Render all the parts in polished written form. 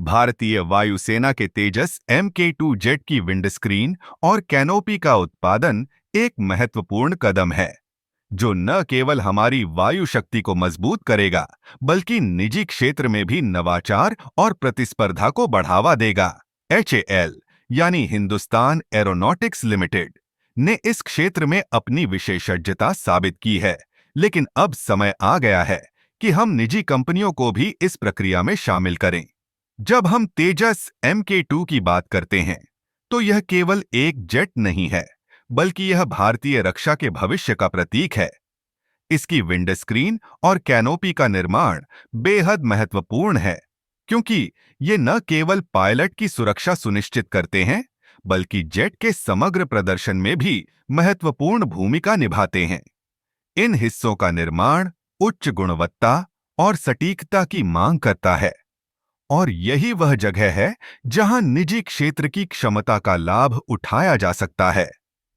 भारतीय वायुसेना के तेजस MK2 जेट की विंडस्क्रीन और कैनोपी का उत्पादन एक महत्वपूर्ण कदम है, जो न केवल हमारी वायु शक्ति को मजबूत करेगा, बल्कि निजी क्षेत्र में भी नवाचार और प्रतिस्पर्धा को बढ़ावा देगा। HAL यानी हिंदुस्तान एरोनॉटिक्स लिमिटेड ने इस क्षेत्र में अपनी विशेषज्ञता साबित की है, लेकिन अब समय आ गया है कि हम निजी कंपनियों को भी इस प्रक्रिया में शामिल करें। जब हम तेजस MK2 की बात करते हैं, तो यह केवल एक जेट नहीं है, बल्कि यह भारतीय रक्षा के भविष्य का प्रतीक है। इसकी विंडस्क्रीन और कैनोपी का निर्माण बेहद महत्वपूर्ण है, क्योंकि ये न केवल पायलट की सुरक्षा सुनिश्चित करते हैं, बल्कि जेट के समग्र प्रदर्शन में भी महत्वपूर्ण भूमिका निभाते हैं। इन हिस्सों का निर्माण उच्च गुणवत्ता और सटीकता की मांग करता है, और यही वह जगह है जहां निजी क्षेत्र की क्षमता का लाभ उठाया जा सकता है।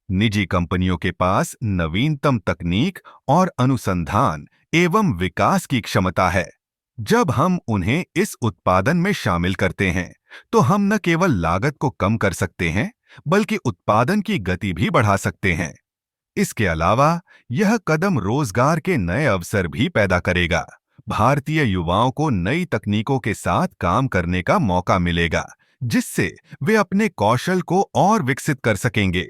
निजी कंपनियों के पास नवीनतम तकनीक और अनुसंधान एवं विकास की क्षमता है। जब हम उन्हें इस उत्पादन में शामिल करते हैं, तो हम न केवल लागत को कम कर सकते हैं, बल्कि उत्पादन की गति भी बढ़ा सकते हैं। इसके अलावा यह कदम रोजगार के नए अवसर भी पैदा करेगा। भारतीय युवाओं को नई तकनीकों के साथ काम करने का मौका मिलेगा, जिससे वे अपने कौशल को और विकसित कर सकेंगे।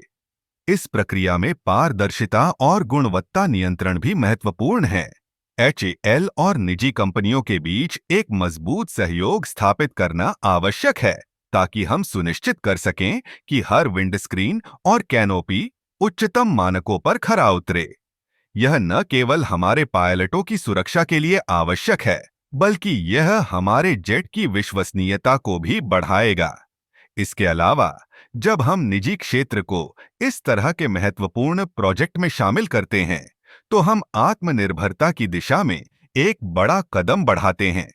इस प्रक्रिया में पारदर्शिता और गुणवत्ता नियंत्रण भी महत्वपूर्ण है। HAL और निजी कंपनियों के बीच एक मजबूत सहयोग स्थापित करना आवश्यक है, ताकि हम सुनिश्चित कर सकें कि हर विंडस्क्रीन और कैनोपी उच्चतम मानकों पर खरा उतरे। यह न केवल हमारे पायलटों की सुरक्षा के लिए आवश्यक है, बल्कि यह हमारे जेट की विश्वसनीयता को भी बढ़ाएगा। इसके अलावा, जब हम निजी क्षेत्र को इस तरह के महत्वपूर्ण प्रोजेक्ट में शामिल करते हैं, तो हम आत्मनिर्भरता की दिशा में एक बड़ा कदम बढ़ाते हैं।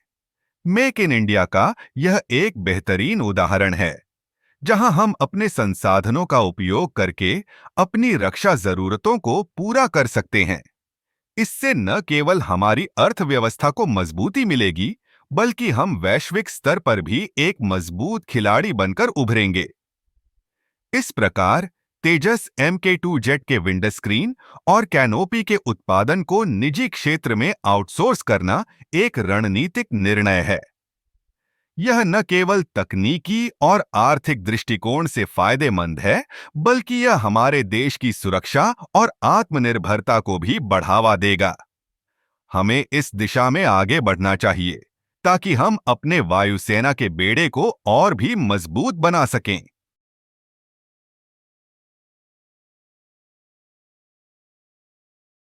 मेक इन इंडिया का यह एक बेहतरीन उदाहरण है, जहां हम अपने संसाधनों का उपयोग करके अपनी रक्षा जरूरतों को पूरा कर सकते हैं। इससे न केवल हमारी अर्थव्यवस्था को मजबूती मिलेगी, बल्कि हम वैश्विक स्तर पर भी एक मजबूत खिलाड़ी बनकर उभरेंगे। इस प्रकार तेजस MK2 जेट के विंडस्क्रीन और कैनोपी के उत्पादन को निजी क्षेत्र में आउटसोर्स करना एक रणनीतिक निर्णय है। यह न केवल तकनीकी और आर्थिक दृष्टिकोण से फायदेमंद है, बल्कि यह हमारे देश की सुरक्षा और आत्मनिर्भरता को भी बढ़ावा देगा। हमें इस दिशा में आगे बढ़ना चाहिए, ताकि हम अपने वायुसेना के बेड़े को और भी मजबूत बना सकें।